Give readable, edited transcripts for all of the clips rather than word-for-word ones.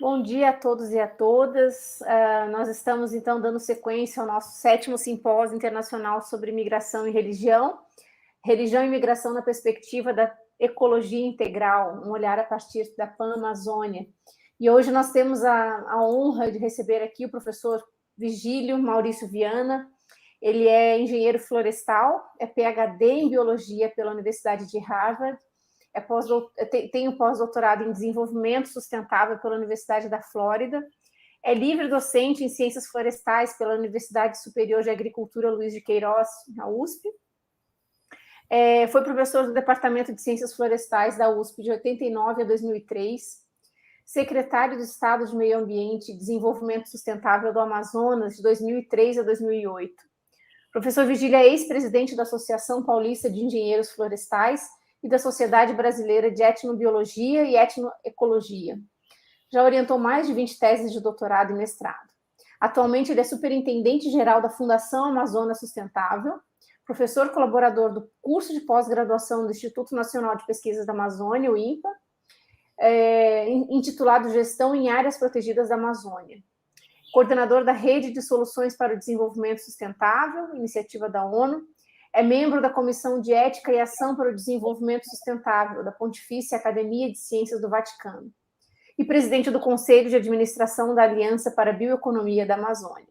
Bom dia a todos e a todas. Nós estamos, então, dando sequência ao nosso 7º Simpósio Internacional sobre Migração e Religião. Religião e Migração na Perspectiva da Ecologia Integral, um olhar a partir da Pan-Amazônia. E hoje nós temos a honra de receber aqui o professor Vigílio Maurício Viana. Ele é engenheiro florestal, é PhD em Biologia pela Universidade de Harvard, tem o pós-doutorado em Desenvolvimento Sustentável pela Universidade da Flórida, é livre docente em Ciências Florestais pela Universidade Superior de Agricultura Luiz de Queiroz, na USP, foi professor do Departamento de Ciências Florestais da USP de 89 a 2003, secretário do Estado de Meio Ambiente e Desenvolvimento Sustentável do Amazonas de 2003 a 2008. Professor Vigílio é ex-presidente da Associação Paulista de Engenheiros Florestais e da Sociedade Brasileira de Etnobiologia e Etnoecologia. Já orientou mais de 20 teses de doutorado e mestrado. Atualmente, ele é superintendente-geral da Fundação Amazonas Sustentável, professor colaborador do curso de pós-graduação do Instituto Nacional de Pesquisas da Amazônia, o INPA, intitulado Gestão em Áreas Protegidas da Amazônia. Coordenador da Rede de Soluções para o Desenvolvimento Sustentável, iniciativa da ONU, é membro da Comissão de Ética e Ação para o Desenvolvimento Sustentável da Pontifícia Academia de Ciências do Vaticano e presidente do Conselho de Administração da Aliança para a Bioeconomia da Amazônia.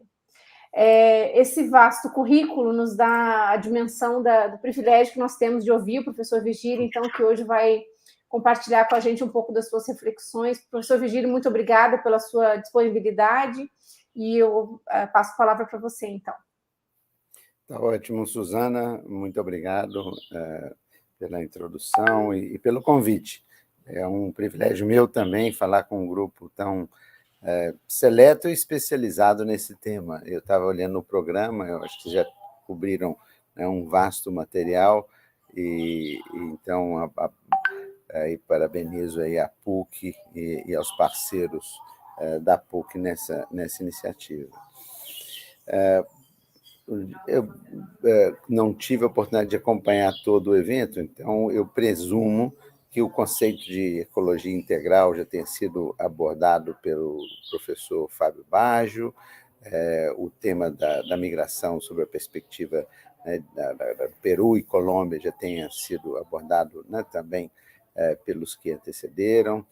Esse vasto currículo nos dá a dimensão do privilégio que nós temos de ouvir o professor Vigílio, então, que hoje vai compartilhar com a gente um pouco das suas reflexões. Professor Vigílio, muito obrigada pela sua disponibilidade e eu passo a palavra para você, então. Tá ótimo, Suzana, muito obrigado pela introdução e pelo convite. É um privilégio meu também falar com um grupo tão seleto e especializado nesse tema. Eu estava olhando o programa, eu acho que já cobriram um vasto material, e então aí parabenizo aí a PUC e aos parceiros da PUC nessa iniciativa. Eu não tive a oportunidade de acompanhar todo o evento, então eu presumo que o conceito de ecologia integral já tenha sido abordado pelo professor Fábio Baggio, o tema da migração sob a perspectiva da Peru e Colômbia já tenha sido abordado também pelos que antecederam,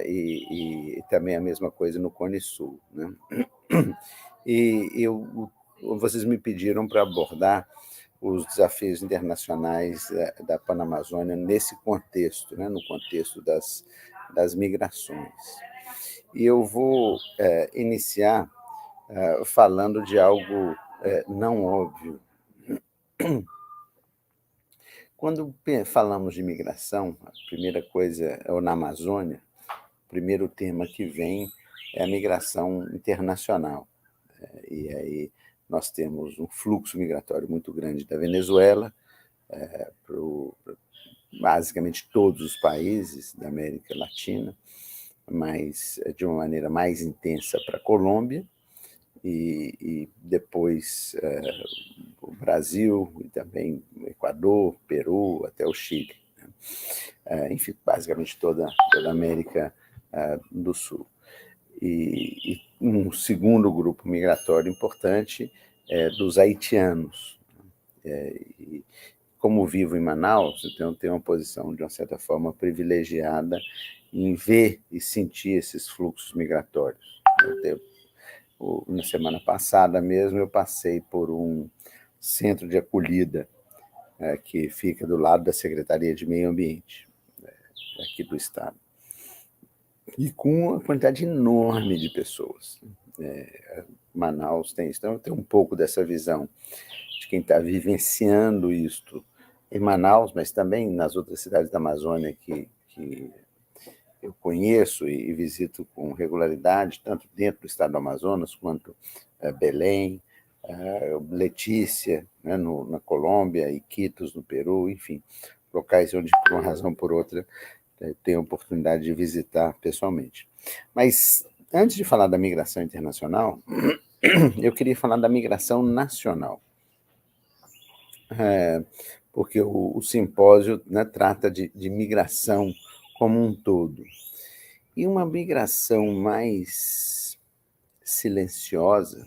e também a mesma coisa no Cone Sul. E vocês me pediram para abordar os desafios internacionais da Panamazônia nesse contexto, no contexto das migrações. E eu vou iniciar falando de algo não óbvio. Quando falamos de migração, a primeira coisa, ou na Amazônia, o primeiro tema que vem é a migração internacional. E aí nós temos um fluxo migratório muito grande da Venezuela para basicamente todos os países da América Latina, mas de uma maneira mais intensa para a Colômbia, e depois o Brasil, e também o Equador, Peru, até o Chile. Enfim, basicamente toda a América do Sul. E um segundo grupo migratório importante é dos haitianos. E como vivo em Manaus, então eu tenho uma posição, de uma certa forma, privilegiada em ver e sentir esses fluxos migratórios. Na semana passada mesmo, eu passei por um centro de acolhida que fica do lado da Secretaria de Meio Ambiente, aqui do Estado, e com uma quantidade enorme de pessoas. Manaus tem isso, então eu tenho um pouco dessa visão de quem está vivenciando isto em Manaus, mas também nas outras cidades da Amazônia que eu conheço e visito com regularidade, tanto dentro do estado do Amazonas, quanto Belém, Letícia, na Colômbia, Iquitos, no Peru, enfim, locais onde, por uma razão ou por outra, tenho a oportunidade de visitar pessoalmente. Mas, antes de falar da migração internacional, eu queria falar da migração nacional. Porque o simpósio trata de migração como um todo. E uma migração mais silenciosa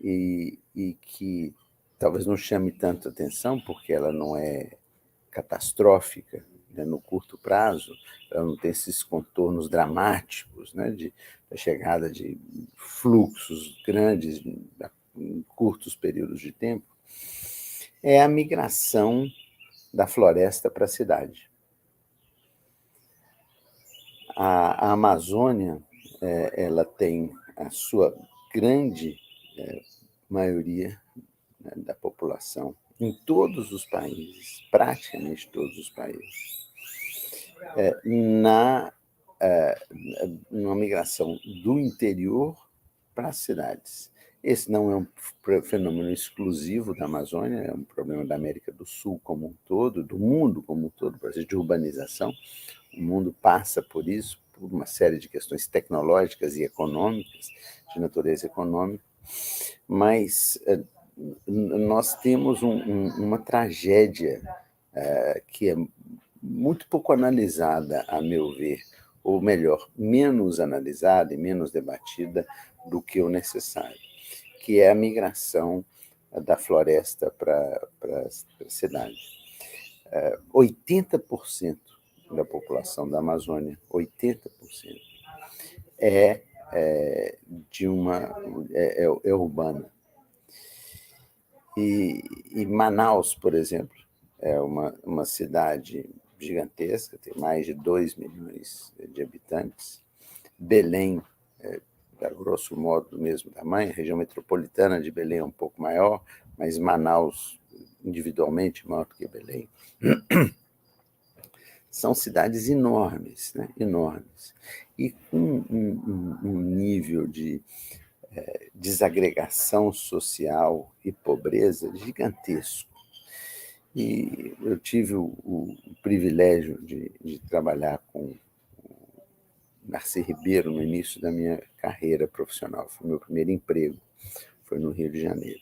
e que talvez não chame tanto atenção, porque ela não é catastrófica, né, no curto prazo, ela não tem esses contornos dramáticos, né, da chegada de fluxos grandes em curtos períodos de tempo, é a migração da floresta para a cidade. A Amazônia, ela tem a sua grande maioria, né, da população em todos os países, praticamente todos os países, na uma migração do interior para as cidades. Esse não é um fenômeno exclusivo da Amazônia, é um problema da América do Sul como um todo, do mundo como um todo, processo de urbanização. O mundo passa por isso, por uma série de questões tecnológicas e econômicas, de natureza econômica, mas nós temos uma tragédia que é muito pouco analisada, a meu ver, ou melhor, menos analisada e menos debatida do que o necessário, que é a migração da floresta para a cidade. 80% da população da Amazônia, 80%, é urbana. E Manaus, por exemplo, é uma cidade gigantesca, tem mais de 2 milhões de habitantes. Belém, grosso modo, do mesmo tamanho. A região metropolitana de Belém é um pouco maior, mas Manaus, individualmente, maior do que Belém. São cidades enormes, né? Enormes. E com um nível de desagregação social e pobreza gigantesco. E eu tive o privilégio de trabalhar com o Darcy Ribeiro no início da minha carreira profissional. Foi meu primeiro emprego, foi no Rio de Janeiro,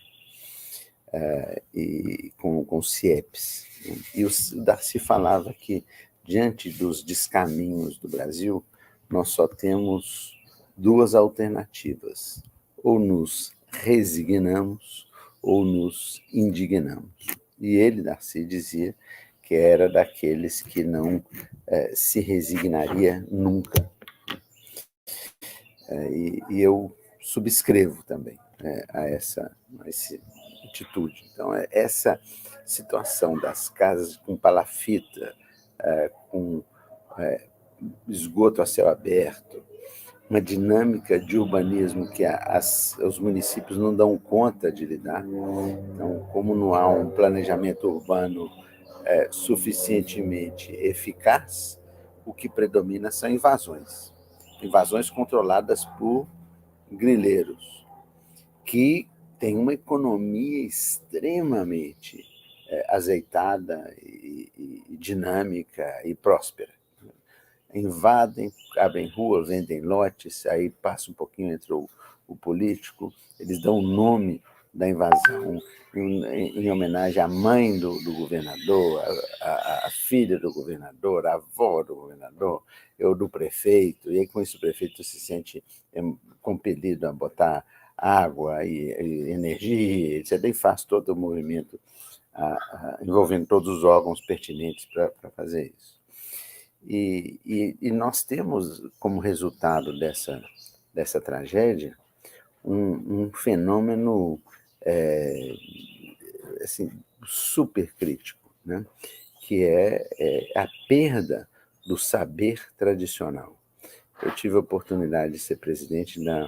e com o CIEPS. E o Darcy falava que, diante dos descaminhos do Brasil, nós só temos duas alternativas: ou nos resignamos ou nos indignamos. E ele, Darcy, dizia que era daqueles que não se resignaria nunca. E eu subscrevo também a essa atitude. Então, essa situação das casas com palafita, com esgoto a céu aberto, uma dinâmica de urbanismo que os municípios não dão conta de lidar. Então, como não há um planejamento urbano suficientemente eficaz, o que predomina são invasões. Invasões controladas por grileiros, que têm uma economia extremamente azeitada e dinâmica e próspera. Invadem, abrem rua, vendem lotes, aí passa um pouquinho entre o político, eles dão o nome da invasão em homenagem à mãe do governador, a filha do governador, a avó do governador, ou do prefeito, e aí com isso o prefeito se sente compelido a botar água e energia, etc., e faz todo o movimento envolvendo todos os órgãos pertinentes para fazer isso. E nós temos, como resultado dessa tragédia, um fenômeno assim, super crítico, né? Que é a perda do saber tradicional. Eu tive a oportunidade de ser presidente da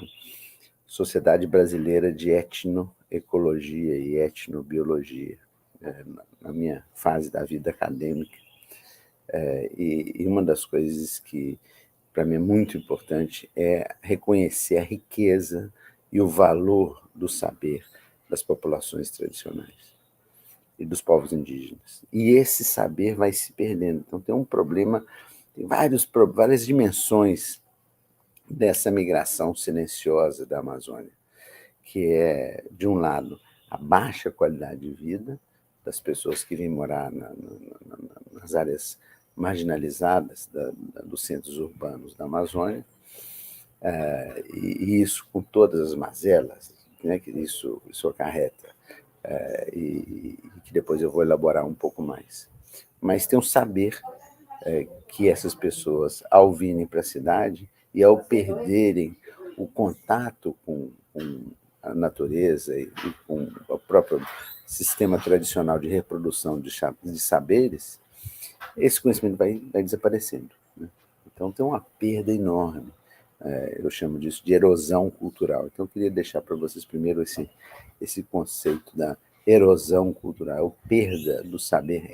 Sociedade Brasileira de Etnoecologia e Etnobiologia, na minha fase da vida acadêmica. E uma das coisas que, para mim, é muito importante é reconhecer a riqueza e o valor do saber das populações tradicionais e dos povos indígenas. E esse saber vai se perdendo. Então, tem um problema, tem várias dimensões dessa migração silenciosa da Amazônia, que é, de um lado, a baixa qualidade de vida das pessoas que vêm morar nas áreas marginalizadas dos centros urbanos da Amazônia, e isso com todas as mazelas, né, que isso acarreta, e que depois eu vou elaborar um pouco mais. Mas tem um saber que essas pessoas, ao virem para a cidade e ao perderem o contato com a natureza e com o próprio sistema tradicional de reprodução de saberes, esse conhecimento vai desaparecendo, né? Então tem uma perda enorme. Eu chamo disso de erosão cultural. Então eu queria deixar para vocês primeiro esse conceito da erosão cultural, perda do saber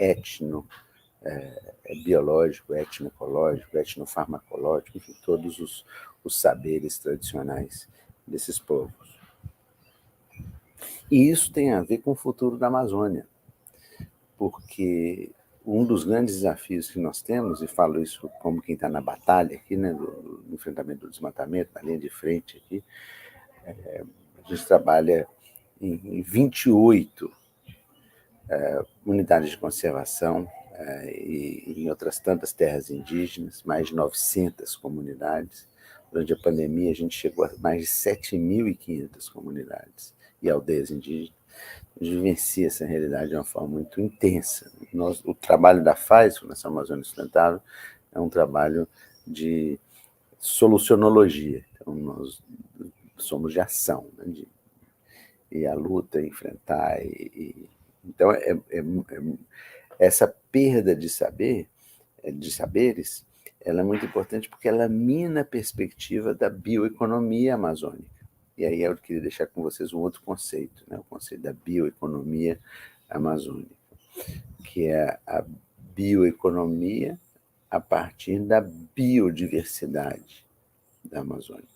biológico, etnoecológico, etnofarmacológico, enfim, todos os saberes tradicionais desses povos. E isso tem a ver com o futuro da Amazônia, porque um dos grandes desafios que nós temos, e falo isso como quem está na batalha aqui, né, do enfrentamento do desmatamento, na linha de frente aqui, a gente trabalha em 28 unidades de conservação e em outras tantas terras indígenas, mais de 900 comunidades. Durante a pandemia, a gente chegou a mais de 7.500 comunidades e aldeias indígenas. A gente vivencia essa realidade de uma forma muito intensa. O trabalho da FAES, Fundação Amazônia Sustentável, é um trabalho de solucionologia. Então, nós somos de ação, né, e a luta, enfrentar. Então, essa perda de saberes, ela é muito importante porque ela mina a perspectiva da bioeconomia amazônica. E aí eu queria deixar com vocês um outro conceito, né? O conceito da bioeconomia amazônica, que é a bioeconomia a partir da biodiversidade da Amazônia.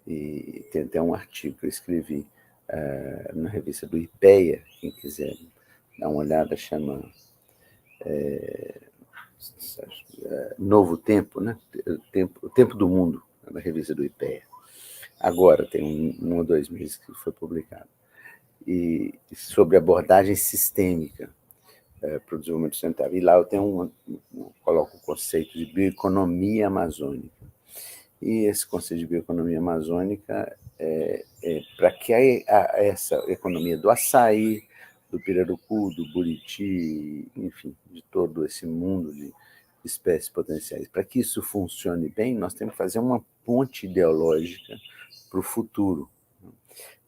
E tem até um artigo que eu escrevi na revista do IPEA, quem quiser dar uma olhada, chama Novo Tempo, né? O Tempo do Mundo, na revista do IPEA. Agora, tem um ou 2 meses que foi publicado. E sobre abordagem sistêmica para o desenvolvimento sustentável. E lá eu coloco o conceito de bioeconomia amazônica. E esse conceito de bioeconomia amazônica para que essa economia do açaí, do pirarucu, do buriti, enfim, de todo esse mundo de espécies potenciais, para que isso funcione bem, nós temos que fazer uma ponte ideológica para o futuro,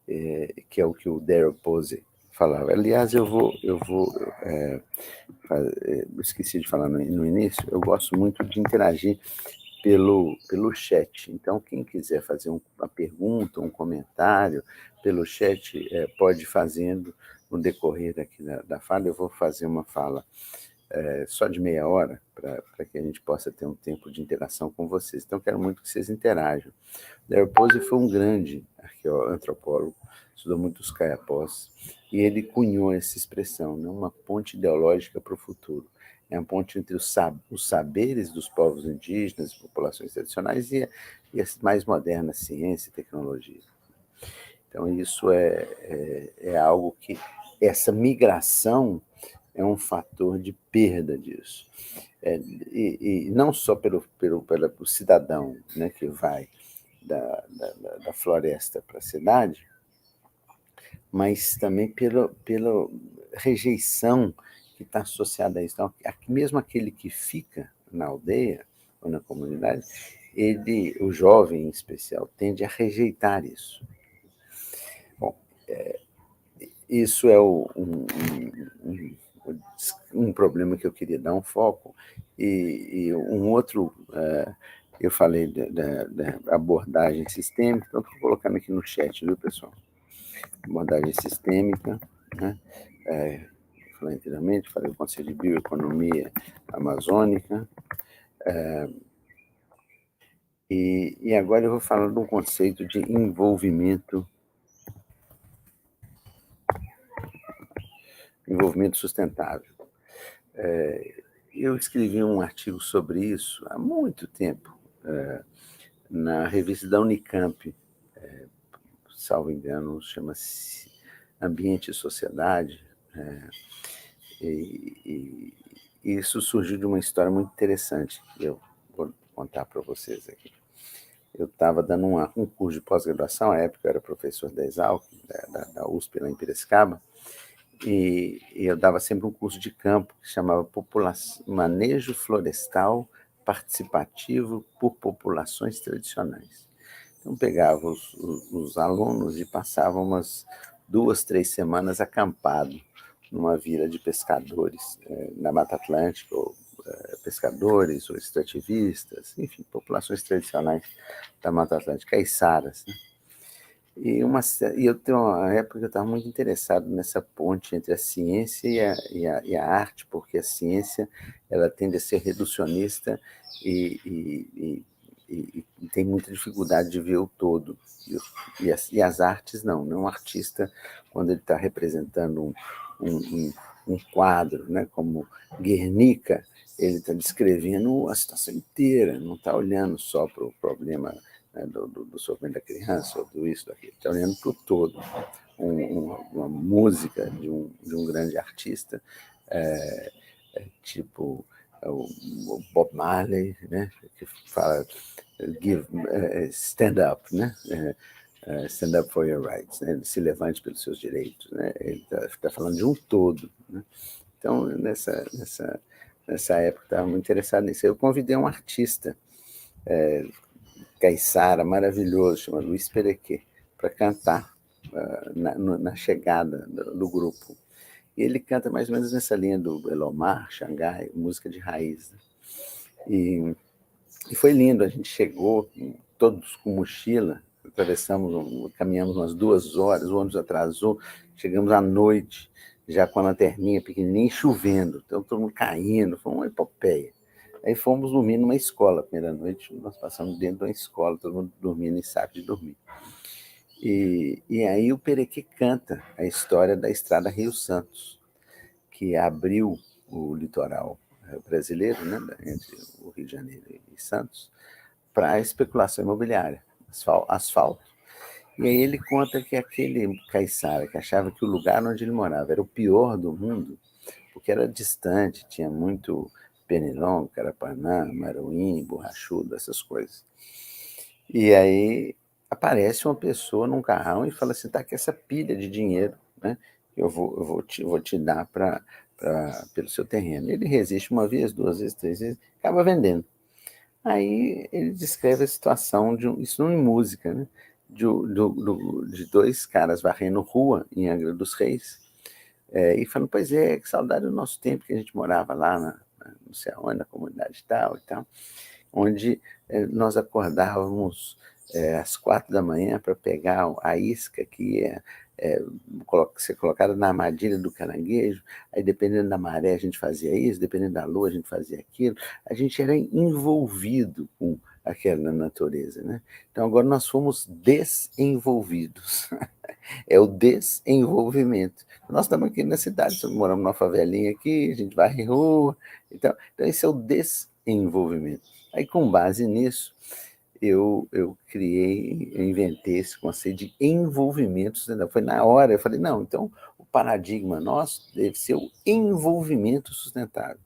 que é o que o Daryl Posey falava. Aliás, eu esqueci de falar no início, eu gosto muito de interagir pelo chat. Então, quem quiser fazer uma pergunta, um comentário pelo chat, pode ir fazendo no decorrer aqui da fala. Eu vou fazer uma fala só de meia hora, para que a gente possa ter um tempo de interação com vocês. Então, quero muito que vocês interajam. Daryl Posey foi um grande antropólogo, estudou muito os caiapós, e ele cunhou essa expressão, né, uma ponte ideológica para o futuro. É uma ponte entre os saberes dos povos indígenas e populações tradicionais e as mais modernas, ciência e tecnologia. Então, isso é algo que... Essa migração é um fator de perda disso. E não só pelo cidadão, né, que vai da floresta para a cidade, mas também pela rejeição que está associada a isso. Então, mesmo aquele que fica na aldeia ou na comunidade, o jovem em especial, tende a rejeitar isso. Bom, isso é um problema que eu queria dar um foco. E um outro, eu falei da abordagem sistêmica, então estou colocando aqui no chat, viu, pessoal? Abordagem sistêmica, né? Falei anteriormente, falei do conceito de bioeconomia amazônica, e agora eu vou falar de um conceito de envolvimento sustentável. Eu escrevi um artigo sobre isso há muito tempo, na revista da Unicamp, salvo engano, chama-se Ambiente e Sociedade, e isso surgiu de uma história muito interessante, que eu vou contar para vocês aqui. Eu estava dando um curso de pós-graduação, à época eu era professor da Exalc, da USP, lá em Piracicaba, e eu dava sempre um curso de campo que chamava Manejo Florestal Participativo por Populações Tradicionais. Então, pegava os alunos e passava umas 2, 3 semanas acampado numa vila de pescadores na Mata Atlântica, ou pescadores, ou extrativistas, enfim, populações tradicionais da Mata Atlântica, caiçaras, né? E eu tenho uma época que eu estava muito interessado nessa ponte entre a ciência e a arte, porque a ciência ela tende a ser reducionista e tem muita dificuldade de ver o todo. E as artes não. Um artista, quando ele está representando um quadro, né, como Guernica, ele está descrevendo a situação inteira, não está olhando só para o problema, né, do sofrimento da criança, ou do isso, daquilo, está olhando para o todo. Uma música de um grande artista, tipo o Bob Marley, né, que fala stand up, né? Stand up for your rights, né? Se levante pelos seus direitos, né? Ele está falando de um todo, né? Então, nessa época, eu estava muito interessado nisso. Eu convidei um artista, caiçara, maravilhoso, chamado Luiz Perequê, para cantar na chegada do grupo. E ele canta mais ou menos nessa linha do Elomar, Xangai, música de raiz, né? E foi lindo, a gente chegou todos com mochila, caminhamos umas 2 horas, o ônibus atrasou, chegamos à noite, já com a lanterninha pequenininha, chovendo, então todo mundo caindo, foi uma epopeia. Aí fomos dormir numa escola, a primeira noite nós passamos dentro de uma escola, todo mundo dormindo em saco de dormir. E aí o Perequê canta a história da Estrada Rio Santos, que abriu o litoral brasileiro, né, entre o Rio de Janeiro e Santos, para a especulação imobiliária, asfalto. E aí ele conta que aquele caiçara que achava que o lugar onde ele morava era o pior do mundo, porque era distante, tinha muito pernilongo, carapanã, maruim, borrachudo, essas coisas. E aí aparece uma pessoa num carrão e fala assim, tá aqui essa pilha de dinheiro, né? Eu vou te dar pelo seu terreno. Ele resiste uma vez, 2 vezes, 3 vezes, acaba vendendo. Aí ele descreve a situação isso não em música, né? De 2 caras varrendo rua em Angra dos Reis, e falando, pois é, que saudade do nosso tempo que a gente morava lá não sei aonde, na comunidade tal e tal, onde nós acordávamos às 4 da manhã para pegar a isca que ia ser colocada na armadilha do caranguejo, aí dependendo da maré a gente fazia isso, dependendo da lua a gente fazia aquilo, a gente era envolvido com aquela natureza, né? Então agora nós fomos desenvolvidos, é o desenvolvimento. Nós estamos aqui na cidade, moramos numa favelinha aqui, a gente vai em rua, então esse é o desenvolvimento. Aí com base nisso, eu inventei esse conceito de envolvimento sustentável. Foi na hora, eu falei, não, então o paradigma nosso deve ser o envolvimento sustentável.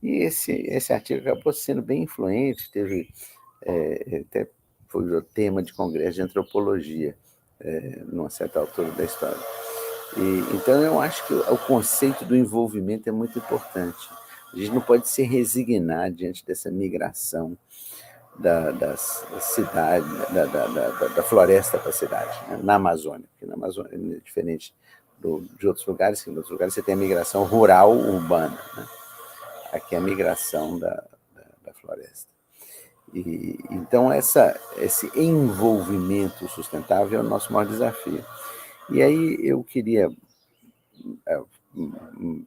E esse artigo acabou sendo bem influente, até foi o tema de congresso de antropologia, numa certa altura da história. Então eu acho que o conceito do envolvimento é muito importante. A gente não pode se resignar diante dessa migração das cidades, da floresta para a cidade, né? Na Amazônia. Porque na Amazônia é diferente de outros lugares, que em outros lugares você tem a migração rural urbana, né? Aqui é a migração da floresta. Então esse envolvimento sustentável é o nosso maior desafio. E aí eu queria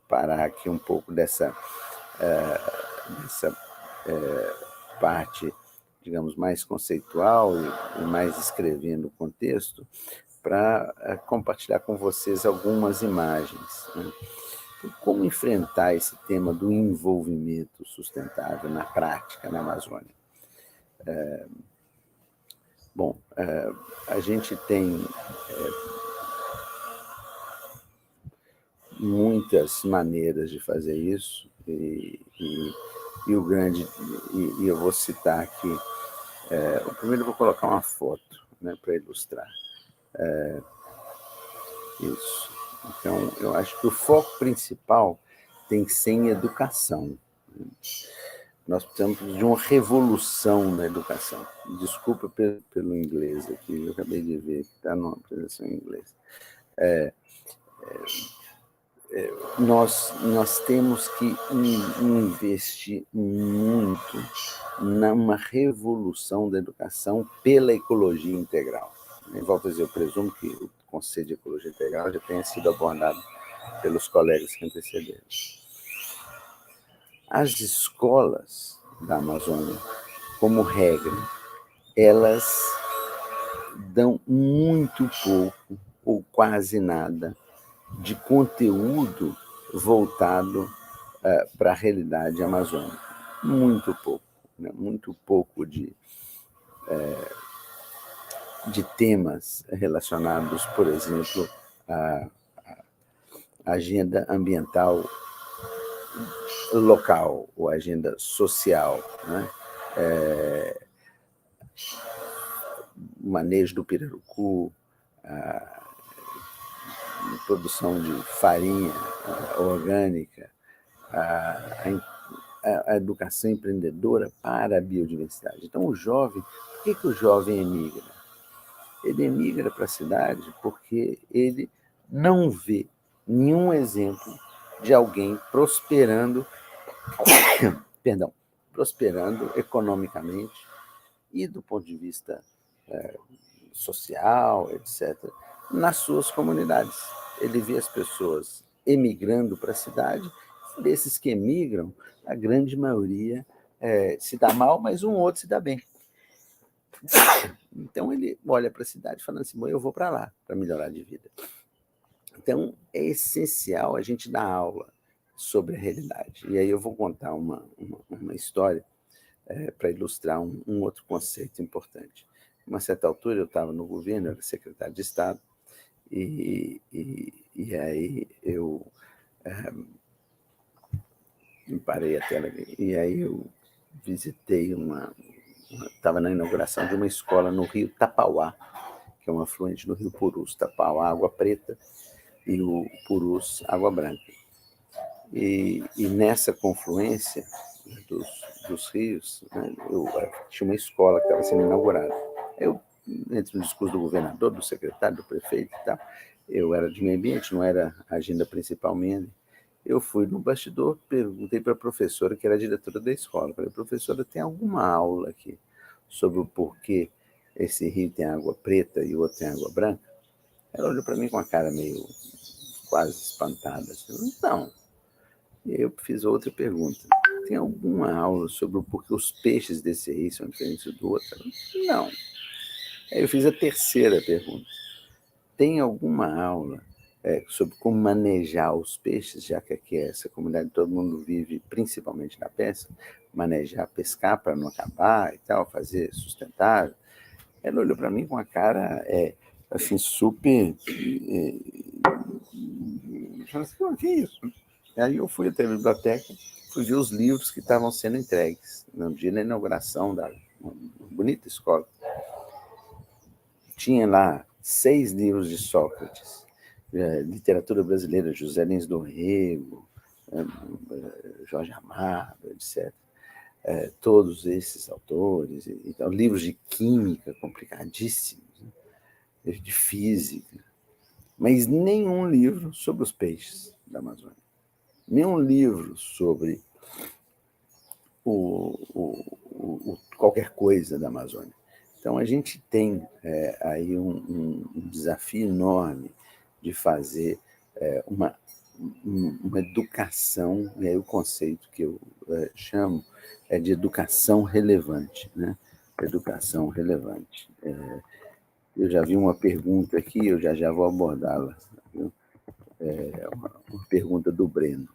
parar aqui um pouco dessa parte, digamos, mais conceitual e mais escrevendo o contexto, para compartilhar com vocês algumas imagens, né? Como enfrentar esse tema do envolvimento sustentável na prática na Amazônia? Bom, a gente tem muitas maneiras de fazer isso, e eu vou citar aqui, primeiro eu vou colocar uma foto, né, para ilustrar. Isso. Então, eu acho que o foco principal tem que ser em educação. Nós precisamos de uma revolução na educação. Desculpa pelo inglês aqui, eu acabei de ver que está numa apresentação em inglês. Nós temos que investir muito numa revolução da educação pela ecologia integral. Volto a dizer, eu presumo que o conceito de ecologia integral já tenha sido abordado pelos colegas que antecederam. As escolas da Amazônia, como regra, elas dão muito pouco ou quase nada de conteúdo voltado para a realidade amazônica. Muito pouco, né? Muito pouco de temas relacionados, por exemplo, à agenda ambiental local, ou agenda social, né? Manejo do pirarucu, a produção de farinha orgânica, a educação empreendedora para a biodiversidade. Então, o jovem, por que o jovem emigra? Ele emigra para a cidade porque ele não vê nenhum exemplo de alguém prosperando, prosperando economicamente e do ponto de vista social, etc., nas suas comunidades. Ele vê as pessoas emigrando para a cidade, desses que emigram, a grande maioria se dá mal, mas um outro se dá bem. Então, ele olha para a cidade falando assim, eu vou para lá, para melhorar de vida. Então, é essencial a gente dar aula sobre a realidade. E aí eu vou contar uma história para ilustrar um outro conceito importante. A uma certa altura, eu estava no governo, eu era secretário de Estado, e aí eu parei a tela, e aí eu visitei estava na inauguração de uma escola no rio Tapauá, que é um afluente do rio Purus. Tapauá, água preta, e o Purus, água branca. E nessa confluência dos rios, né, tinha uma escola que estava sendo inaugurada. Eu, entre no discurso do governador, do secretário, do prefeito e tal, eu era de meio ambiente, não era a agenda principal minha. Eu fui no bastidor, perguntei para a professora, que era a diretora da escola, falei, professora, tem alguma aula aqui sobre o porquê esse rio tem água preta e o outro tem água branca? Ela olhou para mim com a cara meio quase espantada. Assim, não. E aí eu fiz outra pergunta. Tem alguma aula sobre o porquê os peixes desse rio são diferentes do outro? Não. Aí eu fiz a terceira pergunta. Tem alguma aula sobre como manejar os peixes, já que aqui essa comunidade todo mundo vive principalmente na pesca, manejar, pescar para não acabar e tal, fazer sustentável? Ela olhou para mim com a cara assim, super... falei assim, o que é isso? Aí eu fui até a biblioteca, fui ver os livros que estavam sendo entregues no dia da inauguração da uma bonita escola. Tinha lá 6 livros de Sócrates, literatura brasileira, José Lins do Rego, Jorge Amado, etc. Todos esses autores, então, livros de química complicadíssimos, né? De física, mas nenhum livro sobre os peixes da Amazônia, nenhum livro sobre qualquer coisa da Amazônia. Então, a gente tem aí um desafio enorme de fazer uma educação, e aí o conceito que eu chamo é de educação relevante, né? Educação relevante. Eu já vi uma pergunta aqui, eu já vou abordá-la. Uma pergunta do Breno.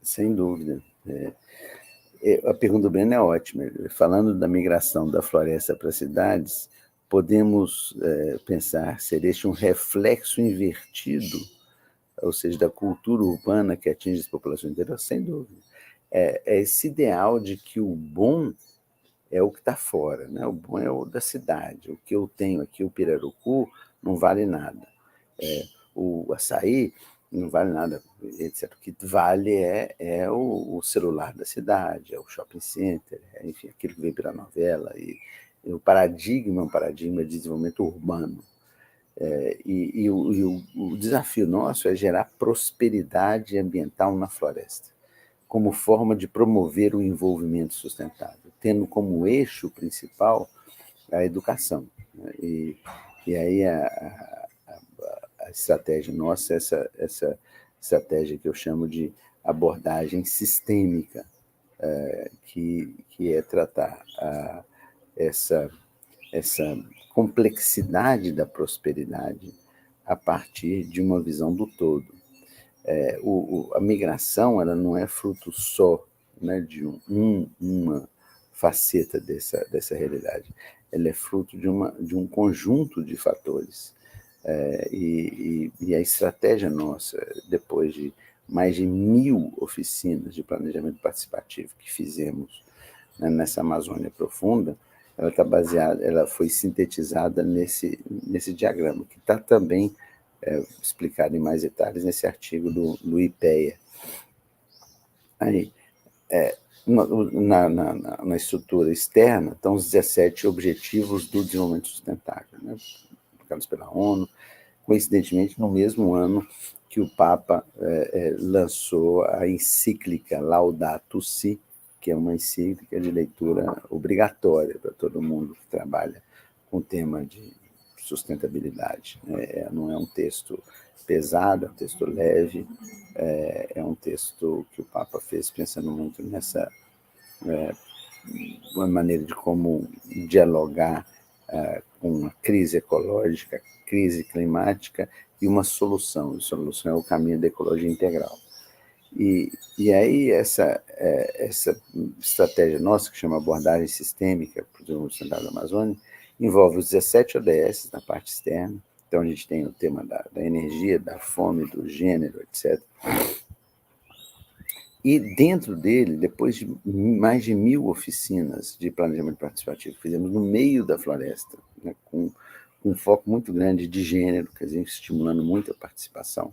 Sem dúvida. A pergunta do Breno é ótima. Falando da migração da floresta para as cidades, podemos pensar ser este um reflexo invertido, ou seja, da cultura urbana que atinge as populações interiores, sem dúvida. É esse ideal de que o bom é o que está fora, né? O bom é o da cidade. O que eu tenho aqui, o pirarucu, não vale nada. O açaí não vale nada, etc. O que vale é o celular da cidade, é o shopping center, enfim, aquilo que vem pela novela. E o paradigma é um paradigma de desenvolvimento urbano. O desafio nosso é gerar prosperidade ambiental na floresta, como forma de promover o envolvimento sustentável, tendo como eixo principal a educação. E aí a estratégia nossa é essa estratégia que eu chamo de abordagem sistêmica, que é tratar essa complexidade da prosperidade a partir de uma visão do todo. A migração ela não é fruto só, né, de uma faceta dessa realidade. Ela é fruto de um conjunto de fatores. E a estratégia nossa, depois de mais de 1.000 oficinas de planejamento participativo que fizemos, né, nessa Amazônia profunda, ela está baseada, ela foi sintetizada nesse diagrama, que está também explicado em mais detalhes nesse artigo do IPEA. Aí, na estrutura externa estão os 17 Objetivos do Desenvolvimento Sustentável, né, publicados pela ONU, coincidentemente no mesmo ano que o Papa lançou a encíclica Laudato Si, que é uma encíclica de leitura obrigatória para todo mundo que trabalha com o tema de sustentabilidade. Não é um texto pesado, é um texto leve, é um texto que o Papa fez pensando muito nessa uma maneira de como dialogar com a crise ecológica, crise climática e uma solução. A solução é o caminho da ecologia integral. E aí essa estratégia nossa, que chama abordagem sistêmica para o desenvolvimento sustentável da Amazônia, envolve os 17 ODS na parte externa. Então, a gente tem o tema da energia, da fome, do gênero, etc. E dentro dele, depois de mais de 1.000 oficinas de planejamento participativo que fizemos no meio da floresta, né, com um foco muito grande de gênero, quer dizer, estimulando muito a participação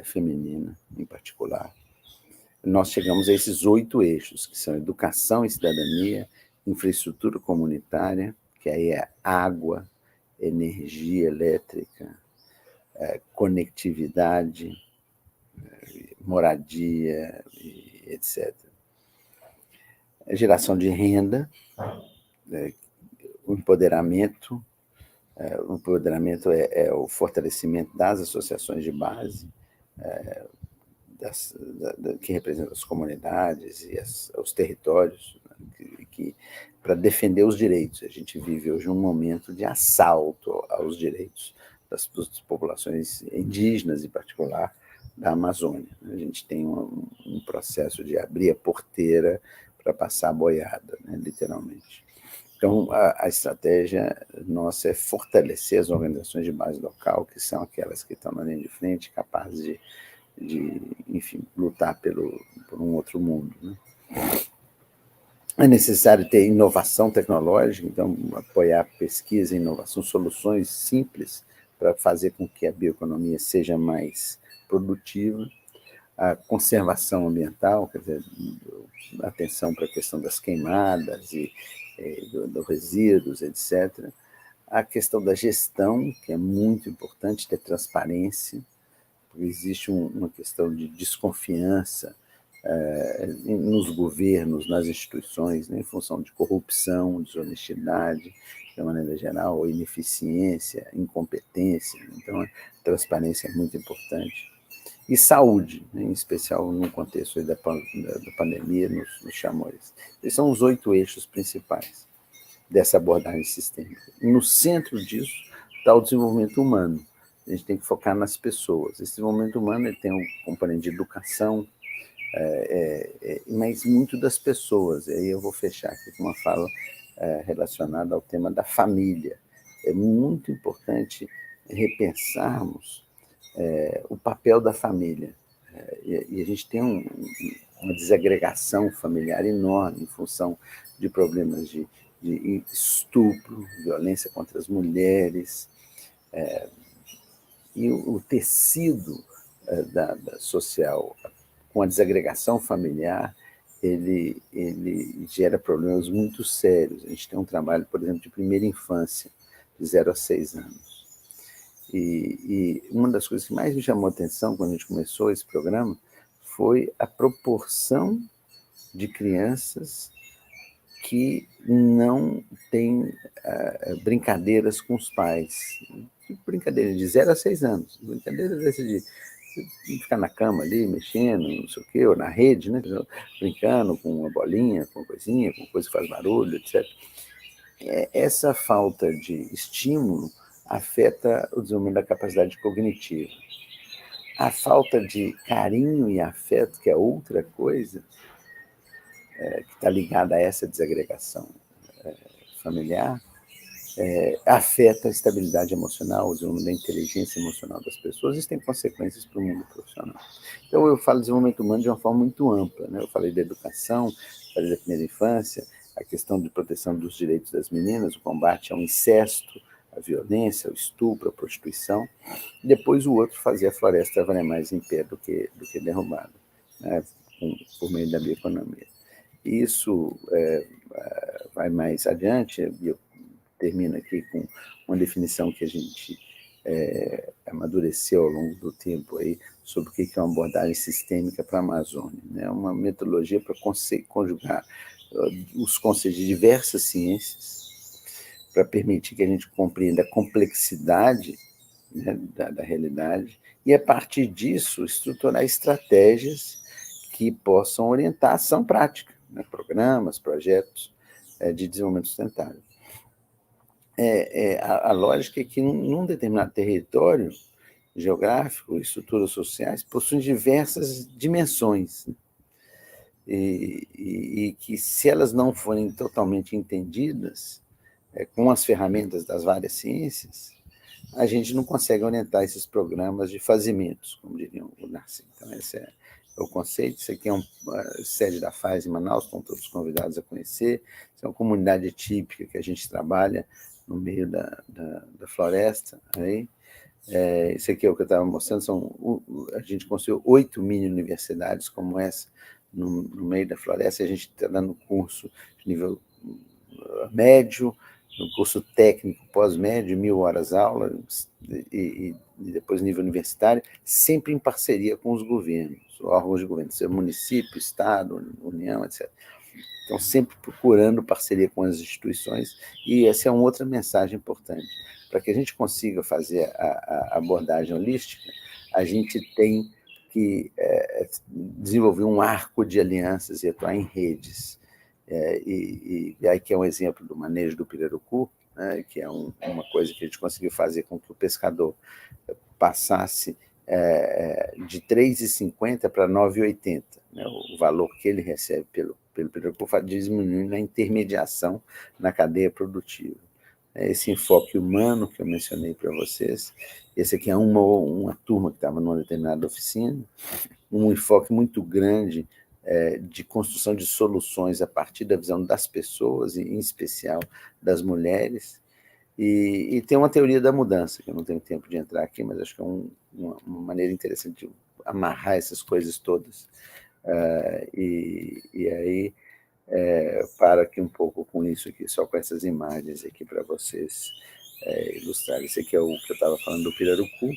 feminina, em particular, nós chegamos a esses 8 eixos, que são educação e cidadania, infraestrutura comunitária, que aí é água, energia elétrica, conectividade, moradia, etc. A geração de renda, o empoderamento. O empoderamento é o fortalecimento das associações de base, que representam as comunidades e os territórios, né, para defender os direitos. A gente vive hoje um momento de assalto aos direitos das populações indígenas, em particular, da Amazônia. A gente tem um processo de abrir a porteira para passar a boiada, né, literalmente. Então, a estratégia nossa é fortalecer as organizações de base local, que são aquelas que estão na linha de frente, capazes de enfim, lutar por um outro mundo, né? É necessário ter inovação tecnológica, então apoiar pesquisa e inovação, soluções simples para fazer com que a bioeconomia seja mais produtiva, a conservação ambiental, quer dizer, atenção para a questão das queimadas e dos resíduos, etc. A questão da gestão, que é muito importante, ter transparência, porque existe uma questão de desconfiança nos governos, nas instituições, né, em função de corrupção, desonestidade, de maneira geral, ou ineficiência, incompetência. Então, a transparência é muito importante. E saúde, né, em especial no contexto da pandemia, nos chamou isso. Esses são os 8 eixos principais dessa abordagem sistêmica. No centro disso está o desenvolvimento humano. A gente tem que focar nas pessoas. Esse desenvolvimento humano ele tem um componente de educação, mas muito das pessoas. E aí eu vou fechar aqui com uma fala relacionada ao tema da família. é muito importante repensarmos o papel da família. E a gente tem uma desagregação familiar enorme em função de problemas de estupro, violência contra as mulheres, e o tecido social com a desagregação familiar, ele gera problemas muito sérios. A gente tem um trabalho, por exemplo, de primeira infância, de 0 a 6 anos. E uma das coisas que mais me chamou a atenção quando a gente começou esse programa foi a proporção de crianças que não têm brincadeiras com os pais. Brincadeira de 0 a 6 anos. Brincadeira de ficar na cama ali, mexendo, não sei o quê, ou na rede, né? Brincando com uma bolinha, com uma coisinha, com coisa que faz barulho, etc. Essa falta de estímulo afeta o desenvolvimento da capacidade cognitiva. A falta de carinho e afeto, que é outra coisa, que está ligada a essa desagregação familiar, afeta a estabilidade emocional, o desenvolvimento da inteligência emocional das pessoas. Isso tem consequências para o mundo profissional. Então, eu falo de desenvolvimento humano de uma forma muito ampla, né? Eu falei da educação, falei da primeira infância, a questão de proteção dos direitos das meninas, o combate ao incesto, a violência, o estupro, a prostituição. Depois, o outro fazer a floresta valer mais em pé do que derrubada, né? Por meio da bioeconomia. Isso vai mais adiante, eu termino aqui com uma definição que a gente amadureceu ao longo do tempo aí, sobre o que é uma abordagem sistêmica para a Amazônia, né? Uma metodologia para conjugar os conceitos de diversas ciências, para permitir que a gente compreenda a complexidade, né, da realidade, e, a partir disso, estruturar estratégias que possam orientar a ação prática, né? Programas, projetos de desenvolvimento sustentável. A lógica é que, num determinado território geográfico, estruturas sociais possuem diversas dimensões, né? E que, se elas não forem totalmente entendidas, com as ferramentas das várias ciências, a gente não consegue orientar esses programas de fazimentos, como diriam o Narciso. Então, esse é o conceito. Isso aqui é a sede da FAES em Manaus, estão todos convidados a conhecer. Isso é uma comunidade típica que a gente trabalha no meio da floresta. Aí. Isso aqui é o que eu estava mostrando, a gente construiu 8 mini-universidades como essa no meio da floresta. A gente está dando curso de nível médio, no curso técnico pós-médio, 1.000 horas aula, e depois nível universitário, sempre em parceria com os governos, órgãos de governo, seja município, estado, união, etc. Então, sempre procurando parceria com as instituições, e essa é uma outra mensagem importante. Para que a gente consiga fazer a abordagem holística, a gente tem que desenvolver um arco de alianças e atuar em redes. E aí que é um exemplo do manejo do pirarucu, né, que é uma coisa que a gente conseguiu fazer com que o pescador passasse de R$ 3,50 para R$ 9,80, né, o valor que ele recebe pelo pirarucu, diminuindo a intermediação na cadeia produtiva. Esse enfoque humano que eu mencionei para vocês, esse aqui é uma turma que estava numa determinada oficina, um enfoque muito grande de construção de soluções a partir da visão das pessoas, e em especial das mulheres, e tem uma teoria da mudança, que eu não tenho tempo de entrar aqui, mas acho que é uma maneira interessante de amarrar essas coisas todas. E aí, paro aqui um pouco com isso aqui, só com essas imagens aqui para vocês ilustrarem. Esse aqui é o que eu estava falando do pirarucu,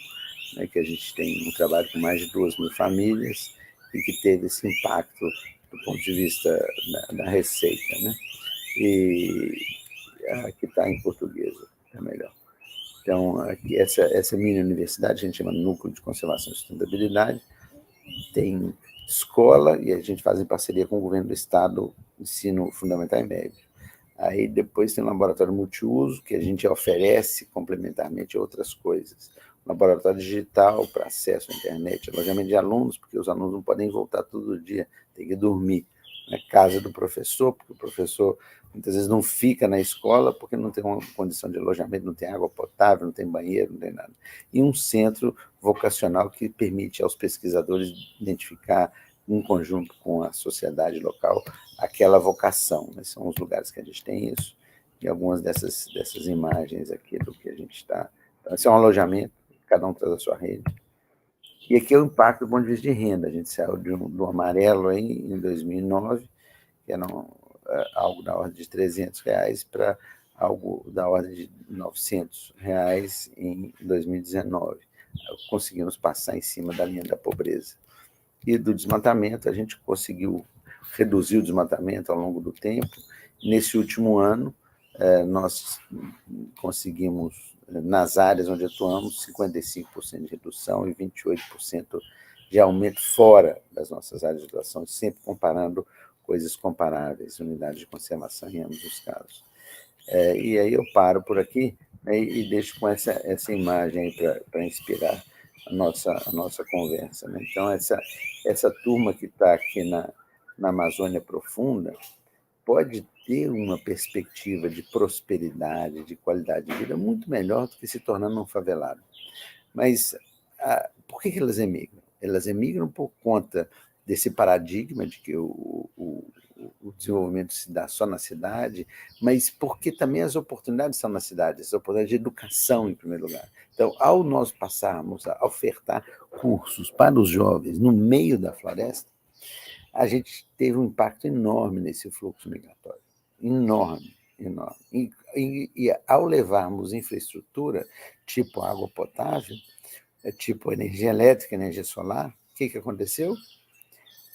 né, que a gente tem um trabalho com mais de 2.000 famílias e que teve esse impacto do ponto de vista da receita, né? E aqui está em português, é melhor. Então, aqui, essa mini universidade a gente chama Núcleo de Conservação e Sustentabilidade, tem escola, e a gente faz em parceria com o governo do estado, ensino fundamental e médio. Aí depois tem um laboratório multiuso, que a gente oferece complementarmente outras coisas. Um laboratório digital para acesso à internet, alojamento de alunos, porque os alunos não podem voltar todo dia, tem que dormir. né? Casa do professor, porque o professor muitas vezes não fica na escola porque não tem uma condição de alojamento, não tem água potável, não tem banheiro, não tem nada. E um centro vocacional que permite aos pesquisadores identificar, em conjunto com a sociedade local, aquela vocação, né? São os lugares que a gente tem isso, e algumas dessas imagens aqui do que a gente está... Então, esse é um alojamento, cada um traz a sua rede. E aqui é o impacto do ponto de vista de renda. A gente saiu do amarelo aí, em 2009, que era algo da ordem de R$300, para algo da ordem de R$900 em 2019. Conseguimos passar em cima da linha da pobreza. E do desmatamento, a gente conseguiu reduzir o desmatamento ao longo do tempo. Nesse último ano, nós conseguimos, nas áreas onde atuamos, 55% de redução e 28% de aumento fora das nossas áreas de atuação, sempre comparando coisas comparáveis, unidades de conservação em ambos os casos. E aí eu paro por aqui, né, e deixo com essa imagem para inspirar a nossa conversa, né? Então, essa turma que está aqui na Amazônia Profunda pode ter uma perspectiva de prosperidade, de qualidade de vida muito melhor do que se tornando um favelado. Mas por que elas emigram? Elas emigram por conta desse paradigma de que o desenvolvimento se dá só na cidade, mas porque também as oportunidades são na cidade, as oportunidades de educação, em primeiro lugar. Então, ao nós passarmos a ofertar cursos para os jovens no meio da floresta, a gente teve um impacto enorme nesse fluxo migratório. Enorme, enorme. E ao levarmos infraestrutura, tipo água potável, tipo energia elétrica, energia solar, o que aconteceu?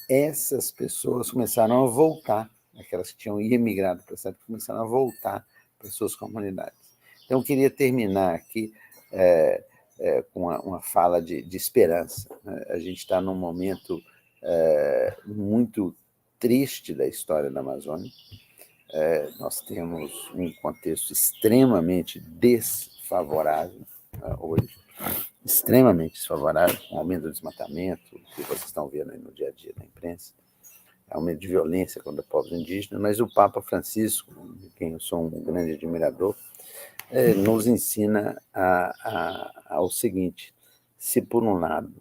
Essas pessoas começaram a voltar, aquelas que tinham emigrado para a cidade, começaram a voltar para as suas comunidades. Então, eu queria terminar aqui com uma fala de esperança. A gente está num momento muito triste da história da Amazônia. Nós temos um contexto extremamente desfavorável hoje, extremamente desfavorável, com o aumento do desmatamento, que vocês estão vendo aí no dia a dia na imprensa, aumento de violência contra povos indígenas, mas o Papa Francisco, de quem eu sou um grande admirador, nos ensina ao seguinte: se por um lado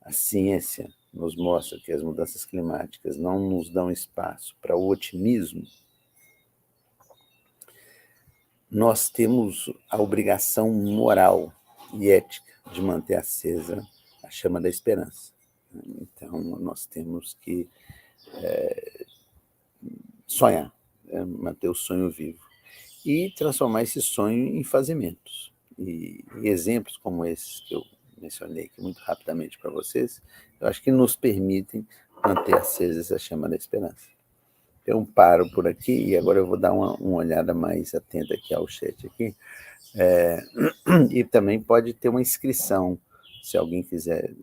a ciência nos mostra que as mudanças climáticas não nos dão espaço para o otimismo, nós temos a obrigação moral e ética de manter acesa a chama da esperança. Então, nós temos que sonhar, manter o sonho vivo e transformar esse sonho em fazimentos. E exemplos como esses que eu mencionei aqui muito rapidamente para vocês, eu acho que nos permitem manter acesa essa chama da esperança. Eu paro por aqui e agora eu vou dar uma olhada mais atenta aqui ao chat aqui. E também pode ter uma inscrição, se alguém quiser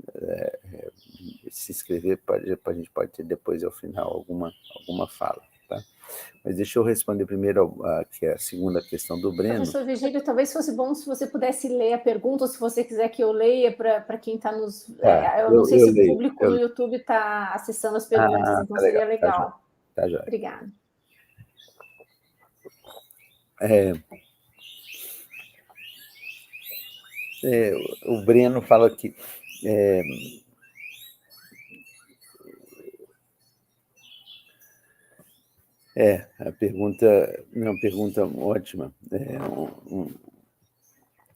se inscrever, a gente pode ter depois, ao final, alguma fala. Tá? Mas deixa eu responder primeiro aqui a segunda questão do Breno. Professor Virgílio, talvez fosse bom se você pudesse ler a pergunta, ou se você quiser que eu leia para quem está nos... eu não sei se o público no YouTube está acessando as perguntas, então seria legal. Tá jóia. Obrigada. O Breno fala que a pergunta é uma pergunta ótima.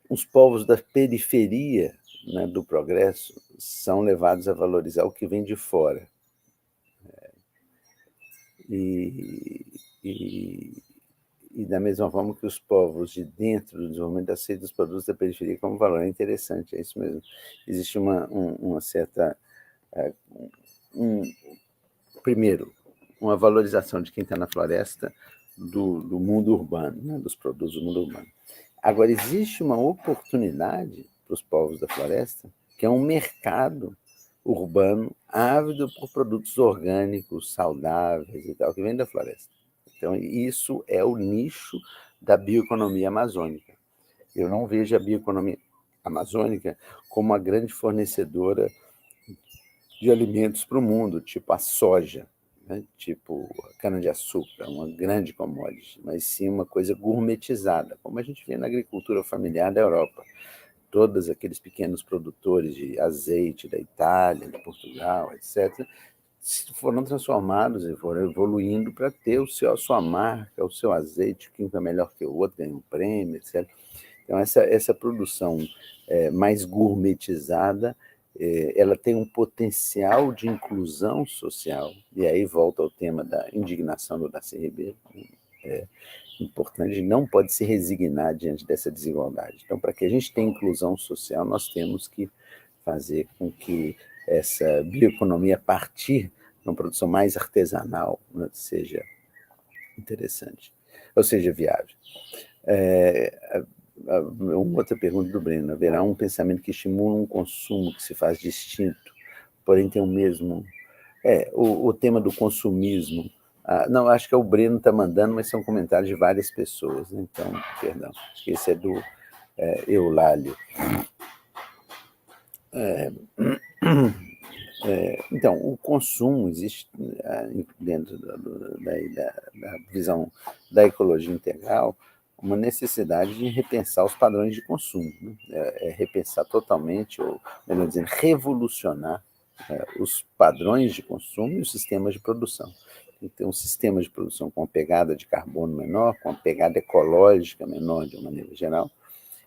Os povos da periferia, né, do progresso são levados a valorizar o que vem de fora. E da mesma forma que os povos de dentro do desenvolvimento aceitam os produtos da periferia como valor. É interessante, é isso mesmo. Existe uma certa... primeiro, uma valorização de quem está na floresta do mundo urbano, né, dos produtos do mundo urbano. Agora, existe uma oportunidade para os povos da floresta, que é um mercado urbano ávido por produtos orgânicos, saudáveis e tal, que vem da floresta. Então, isso é o nicho da bioeconomia amazônica. Eu não vejo a bioeconomia amazônica como uma grande fornecedora de alimentos para o mundo, tipo a soja. né? Tipo a cana-de-açúcar, uma grande commodity, mas sim uma coisa gourmetizada, como a gente vê na agricultura familiar da Europa. Todos aqueles pequenos produtores de azeite da Itália, de Portugal, etc., foram transformados e foram evoluindo para ter a sua marca, o seu azeite, que um é melhor que o outro, ganha um prêmio, etc. Então, essa produção mais gourmetizada, ela tem um potencial de inclusão social, e aí volta ao tema da indignação do Darcy Ribeiro, importante, não pode se resignar diante dessa desigualdade. Então, para que a gente tenha inclusão social, nós temos que fazer com que essa bioeconomia, a partir de uma produção mais artesanal, né, seja interessante, ou seja, viável. Uma outra pergunta do Breno: haverá um pensamento que estimula um consumo que se faz distinto, porém tem o mesmo... o tema do consumismo. Não, acho que é o Breno está mandando, mas são comentários de várias pessoas, né? Então, perdão, acho que esse é do Eulálio. Então, o consumo existe dentro da visão da ecologia integral, uma necessidade de repensar os padrões de consumo, né? Repensar totalmente, ou melhor dizendo, revolucionar os padrões de consumo e os sistemas de produção. Tem que ter um sistema de produção com uma pegada de carbono menor, com uma pegada ecológica menor, de uma maneira geral,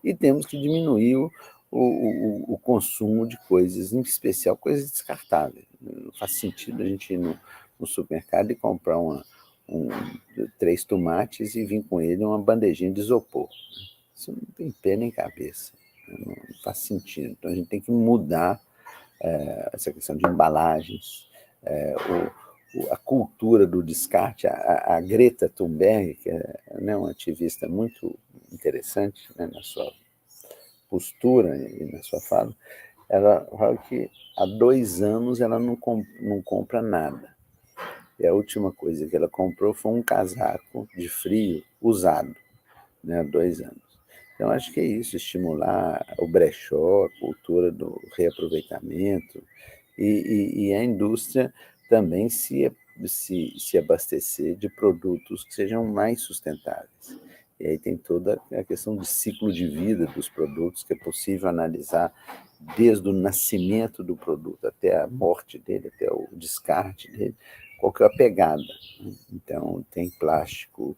e temos que diminuir o consumo de coisas, em especial coisas descartáveis. Não faz sentido a gente ir no supermercado e comprar 3 tomates e vir com ele uma bandejinha de isopor. Isso não tem pé nem cabeça, não faz sentido. Então a gente tem que mudar essa questão de embalagens, a cultura do descarte. A Greta Thunberg, que é, né, uma ativista muito interessante, né, na sua postura e na sua fala, ela fala que há 2 anos ela não compra nada. E a última coisa que ela comprou foi um casaco de frio usado, né, há 2 anos. Então, acho que é isso, estimular o brechó, a cultura do reaproveitamento, e a indústria também se abastecer de produtos que sejam mais sustentáveis. E aí tem toda a questão de ciclo de vida dos produtos, que é possível analisar desde o nascimento do produto até a morte dele, até o descarte dele, qual que é a pegada. Então, tem plástico